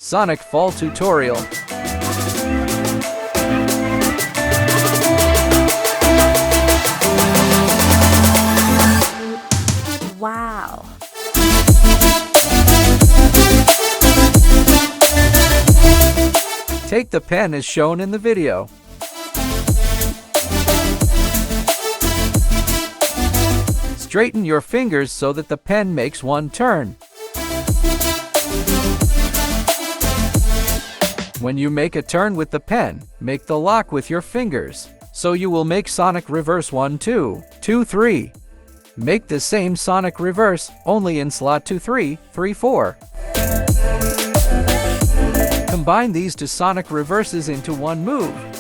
Sonic Fall Tutorial. Wow. Take the pen as shown in the video. Straighten your fingers so that the pen makes one turn. When you make a turn with the pen, make the lock with your fingers. So you will make Sonic Reverse 1, 2, 2, 3. Make the same Sonic Reverse, only in slot 2, 3, 3, 4. Combine these two Sonic Reverses into one move.